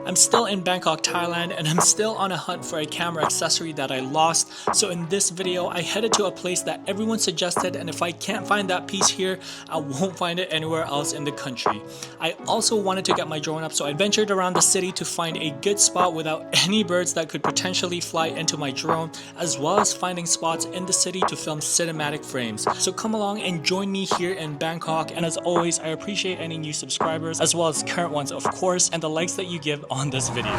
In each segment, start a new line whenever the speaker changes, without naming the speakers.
I'm still in Bangkok, Thailand, and I'm still on a hunt for a camera accessory that I lost. So in this video, I headed to a place that everyone suggested, and if I can't find that piece here, I won't find it anywhere else in the country. I also wanted to get my drone up, so I ventured around the city to find a good spot without any birds that could potentially fly into my drone, as well as finding spots in the city to film cinematic frames. So come along and join me here in Bangkok, and as always, I appreciate any new subscribers, as well as current ones of course, and the likes that you give on this video.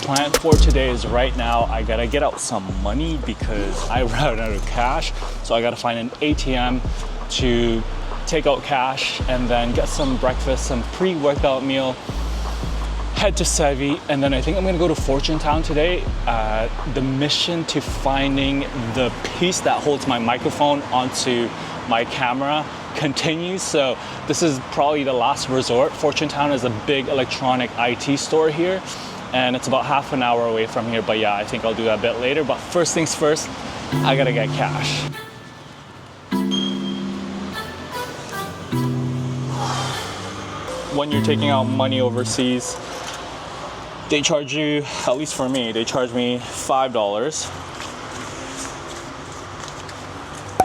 Plan for today is right now I gotta get out some money because I ran out of cash, so I gotta find an ATM to take out cash and then get some breakfast, some pre-workout meal, head to Sevi, and then I think I'm gonna go to Fortune Town today. The mission to finding the piece that holds my microphone onto my camera continues, so this is probably the last resort. Fortune Town is a big electronic IT store here, and it's about half an hour away from here, but yeah, I think I'll do that a bit later. But first things first, I gotta get cash. When you're taking out money overseas, they charge you, at least for me, they charge me $5.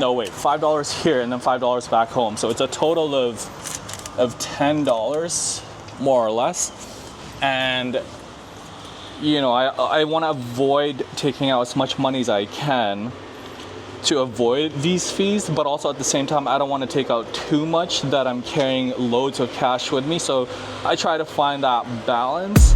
No wait, $5 here and then $5 back home. So it's a total of $10, more or less. And you know, I want to avoid taking out as much money as I can to avoid these fees, but also at the same time, I don't want to take out too much that I'm carrying loads of cash with me. So I try to find that balance.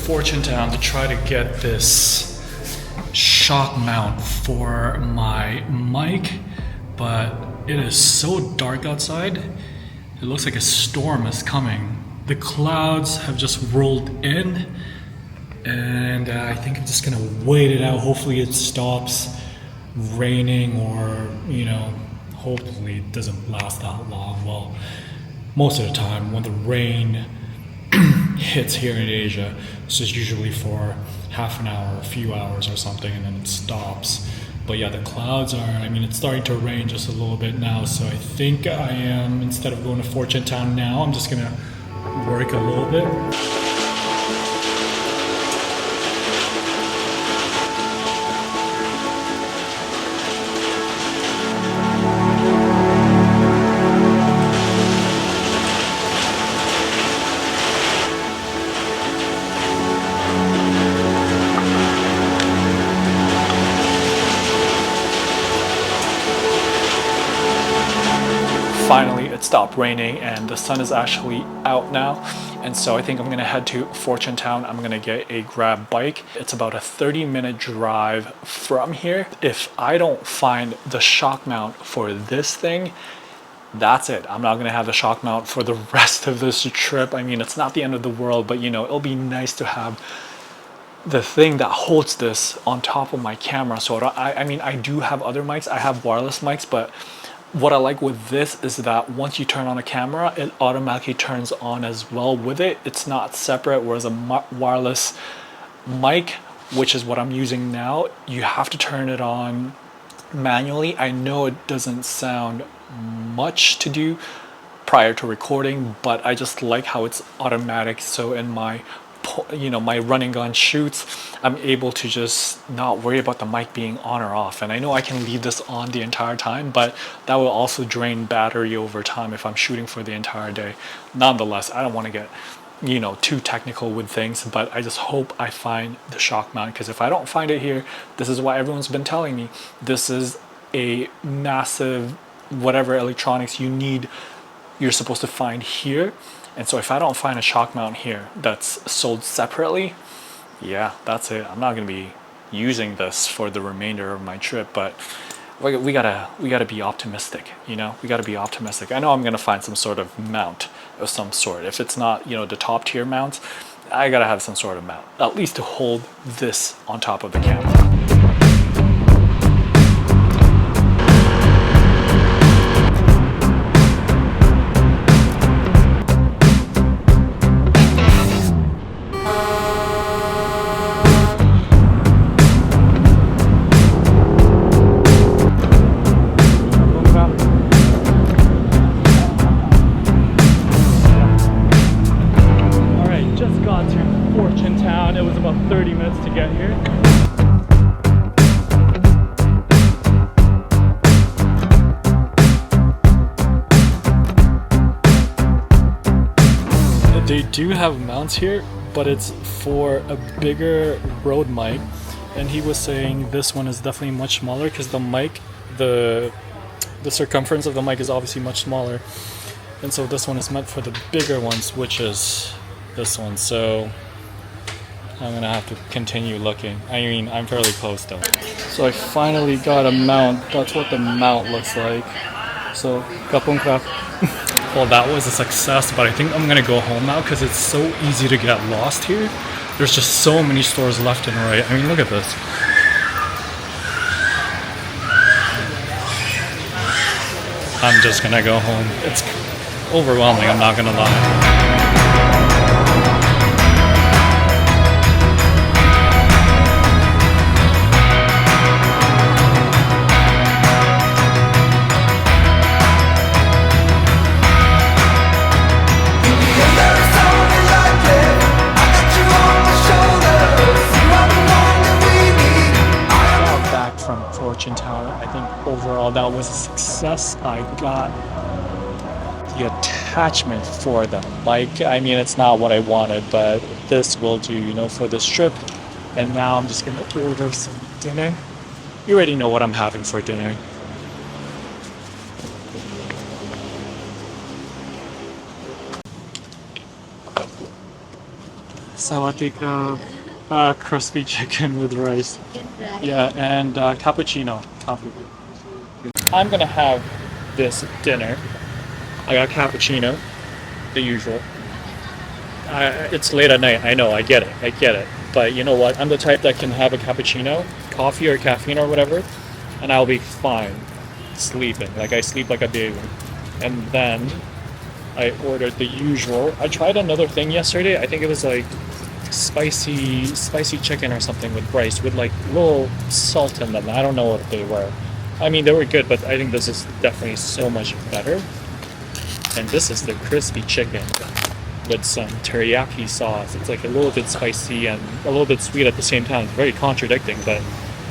Fortune Town to try to get this shock mount for my mic, but it is so dark outside. It looks like a storm is coming. The clouds have just rolled in, and I think I'm just gonna wait it out. Hopefully it stops raining, or you know, hopefully it doesn't last that long. Well, most of the time when the rain hits here in Asia, it's just usually for half an hour, a few hours or something, and then it stops. But yeah, the clouds are, I mean, it's starting to rain just a little bit now, so I think I am, instead of going to Fortune Town now, I'm just gonna work a little bit. Finally, it stopped raining and the sun is actually out now. And so I think I'm gonna head to Fortune Town. I'm gonna get a grab bike. It's about a 30-minute drive from here. If I don't find the shock mount for this thing, that's it. I'm not gonna have the shock mount for the rest of this trip. I mean, it's not the end of the world, but you know, it'll be nice to have the thing that holds this on top of my camera. So I mean, I do have other mics. I have wireless mics, but what I like with this is that once you turn on a camera, it automatically turns on as well with it. It's not separate, whereas a wireless mic, which is what I'm using now, you have to turn it on manually. I know it doesn't sound much to do prior to recording, but I just like how it's automatic. So in my my run and gun shoots, I'm able to just not worry about the mic being on or off. And I know I can leave this on the entire time, but that will also drain battery over time if I'm shooting for the entire day. Nonetheless, I don't want to get too technical with things, but I just hope I find the shock mount, because if I don't find it here, this is what everyone's been telling me. This is a massive whatever electronics you're supposed to find here. And so if I don't find a shock mount here that's sold separately, yeah, that's it. I'm not going to be using this for the remainder of my trip, but we gotta be optimistic, we gotta be optimistic. I know I'm gonna find some sort of mount of some sort. If it's not, the top tier mounts, I gotta have some sort of mount, at least to hold this on top of the camera. It was about 30 minutes to get here. They do have mounts here, but it's for a bigger Rode mic, and he was saying this one is definitely much smaller because the mic, the circumference of the mic is obviously much smaller, and so this one is meant for the bigger ones, which is this one. So I'm gonna have to continue looking. I mean, I'm fairly close though. So I finally got a mount. That's what the mount looks like. So, kapung krap. Well, that was a success, but I think I'm gonna go home now because it's so easy to get lost here. There's just so many stores left and right. I mean, look at this. I'm just gonna go home. It's overwhelming, I'm not gonna lie. I think overall that was a success. I got the attachment for the mic. I mean, it's not what I wanted, but this will do, for this trip. And now I'm just gonna order some dinner. You already know what I'm having for dinner. Sawadika, crispy chicken with rice. Yeah, and cappuccino. Coffee. I'm gonna have this dinner. I got cappuccino, the usual. It's late at night, I know, I get it. But you know what? I'm the type that can have a cappuccino, coffee or caffeine or whatever, and I'll be fine sleeping. Like, I sleep like a baby. And then I ordered the usual. I tried another thing yesterday. I think it was like spicy chicken or something with rice with like little salt in them. I don't know what they were. I mean, they were good, but I think this is definitely so much better. And this is the crispy chicken with some teriyaki sauce. It's like a little bit spicy and a little bit sweet at the same time. It's very contradicting, but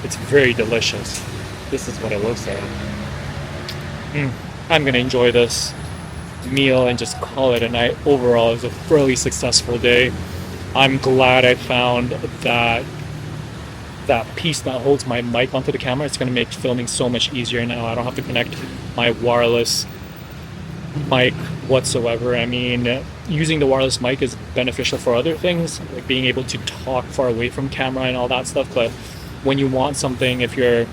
it's very delicious. This is what it looks like. I'm gonna enjoy this meal and just call it a night. Overall, it was a fairly successful day. I'm glad I found that piece that holds my mic onto the camera. It's going to make filming so much easier now. I don't have to connect my wireless mic whatsoever. I mean, using the wireless mic is beneficial for other things, like being able to talk far away from camera and all that stuff. But when you want something, if you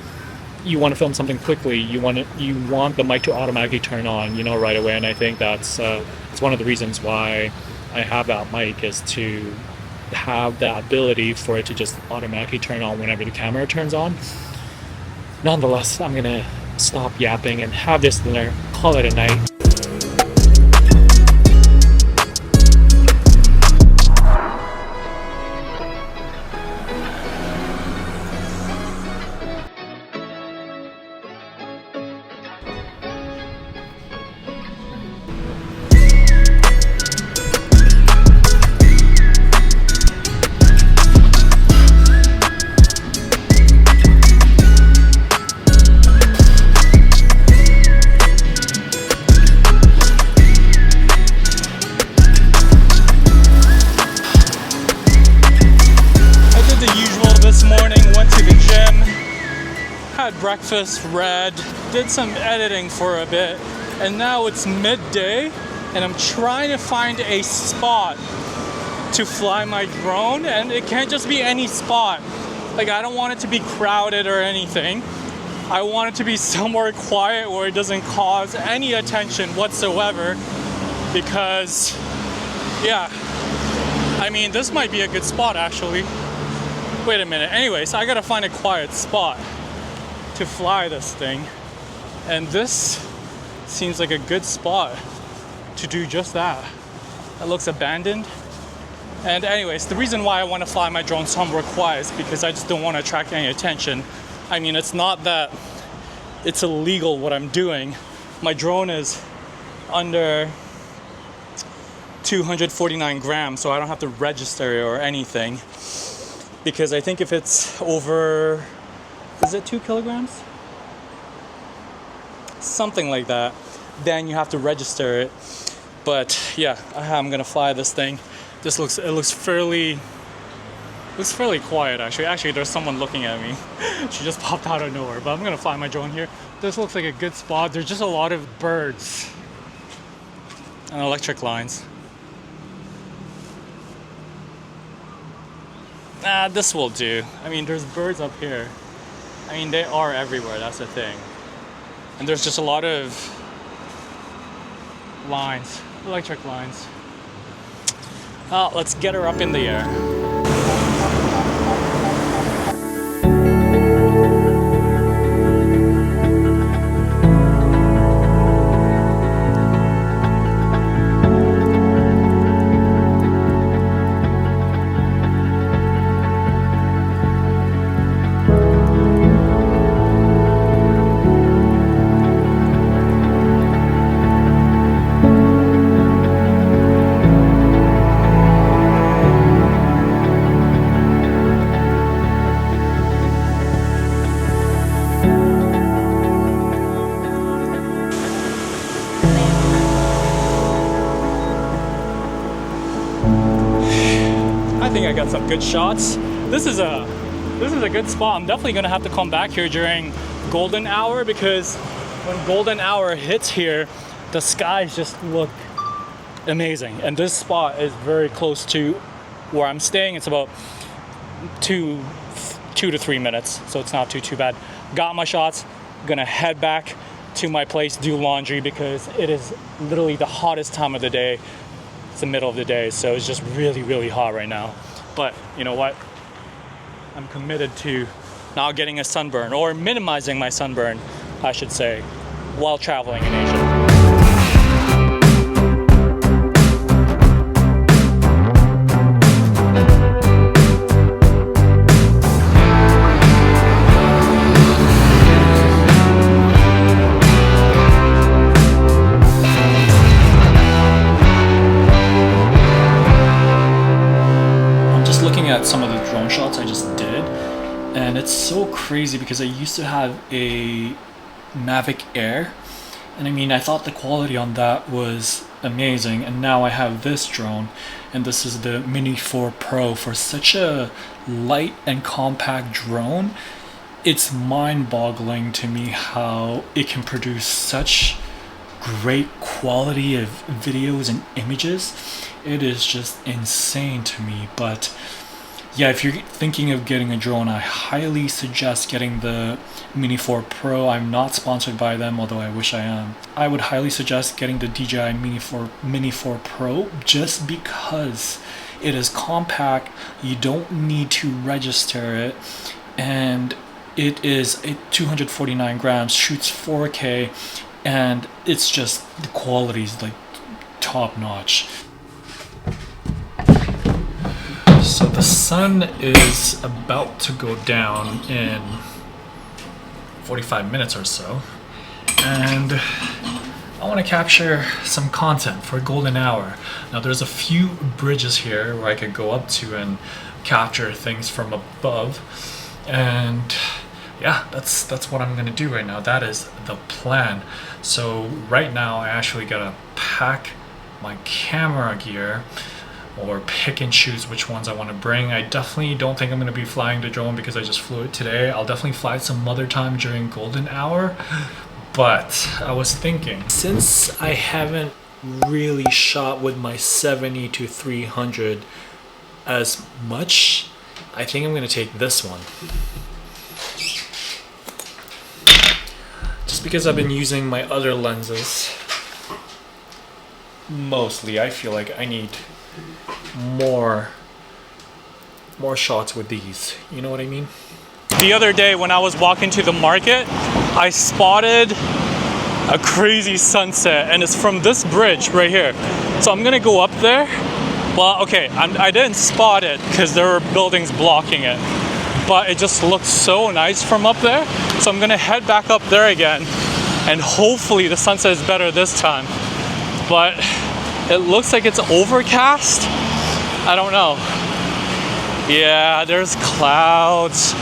want to film something quickly, you want the mic to automatically turn on, right away. And I think that's it's one of the reasons why I have that mic, is to have the ability for it to just automatically turn on whenever the camera turns on. Nonetheless, I'm gonna stop yapping and have this dinner, call it a night.
had breakfast, read, did some editing for a bit, and now it's midday and I'm trying to find a spot to fly my drone, and it can't just be any spot. Like, I don't want it to be crowded or anything. I want it to be somewhere quiet where it doesn't cause any attention whatsoever, because yeah, I mean, this might be a good spot actually. Wait a minute. Anyways, I gotta find a quiet spot to fly this thing, and this seems like a good spot to do just that. It looks abandoned. And anyways, the reason why I want to fly my drone somewhere quiet is because I just don't want to attract any attention. I mean, it's not that it's illegal what I'm doing. My drone is under 249 grams, so I don't have to register it or anything. Because I think if it's over, is it 2 kilograms? Something like that, then you have to register it. But yeah, I'm gonna fly this thing. It looks fairly quiet actually. Actually, there's someone looking at me. She just popped out of nowhere, but I'm gonna fly my drone here. This looks like a good spot. There's just a lot of birds and electric lines. This will do. I mean, there's birds up here. I mean, they are everywhere, that's the thing. And there's just a lot of lines, electric lines. Let's get her up in the air. I think I got some good shots. This is a good spot. I'm definitely gonna have to come back here during golden hour, because when golden hour hits here, the skies just look amazing. And this spot is very close to where I'm staying. It's about two to 3 minutes, so it's not too bad. Got my shots. Gonna head back to my place, do laundry, because it is literally the hottest time of the day. It's the middle of the day, so it's just really hot right now. But you know what? I'm committed to not getting a sunburn, or minimizing my sunburn, I should say, while traveling in Asia. At some of the drone shots I just did, and it's so crazy because I used to have a Mavic Air, and I mean, I thought the quality on that was amazing, and now I have this drone, and this is the Mini 4 Pro. For such a light and compact drone, it's mind-boggling to me how it can produce such great quality of videos and images. It is just insane to me. But yeah, if you're thinking of getting a drone, I highly suggest getting the Mini 4 Pro. I'm not sponsored by them, although I wish I am. I would highly suggest getting the DJI Mini 4 Pro, just because it is compact, you don't need to register it, and it is 249 grams, shoots 4K, and it's just, the quality is like top notch. So the sun is about to go down in 45 minutes or so, and I want to capture some content for golden hour. Now there's a few bridges here where I could go up to and capture things from above, and yeah, that's what I'm gonna do right now. That is the plan. So right now I actually gotta pack my camera gear.
or pick and choose which ones I want to bring. I definitely don't think I'm going to be flying the drone because I just flew it today. I'll definitely fly it some other time during golden hour. But I was thinking, since I haven't really shot with my 70 to 300 as much, I think I'm going to take this one. Just because I've been using my other lenses mostly, I feel like I need more shots with these, you know what I mean? The other day when I was walking to the market, I spotted a crazy sunset, and it's from this bridge right here. So I'm gonna go up there. Well, okay, I didn't spot it because there were buildings blocking it, but it just looked so nice from up there. So I'm gonna head back up there again, and hopefully the sunset is better this time. But it looks like it's overcast. I don't know. Yeah, there's clouds.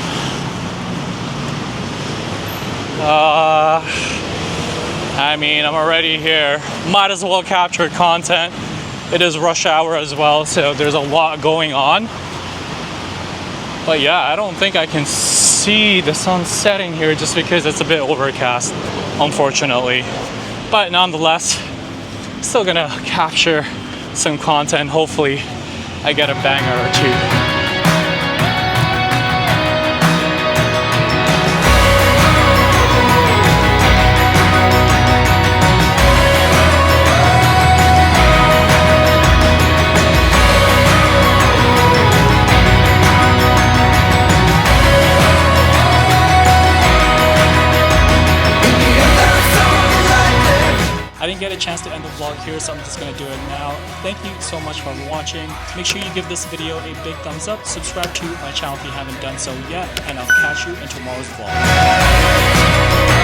I mean, I'm already here. Might as well capture content. It is rush hour as well, so there's a lot going on. But yeah, I don't think I can see the sun setting here just because it's a bit overcast, unfortunately. But nonetheless, still gonna capture some content. Hopefully I get a banger or two. I didn't get a chance to end the vlog here, so I'm just going to do it now. Thank you so much for watching. Make sure you give this video a big thumbs up, subscribe to my channel if you haven't done so yet, and I'll catch you in tomorrow's vlog.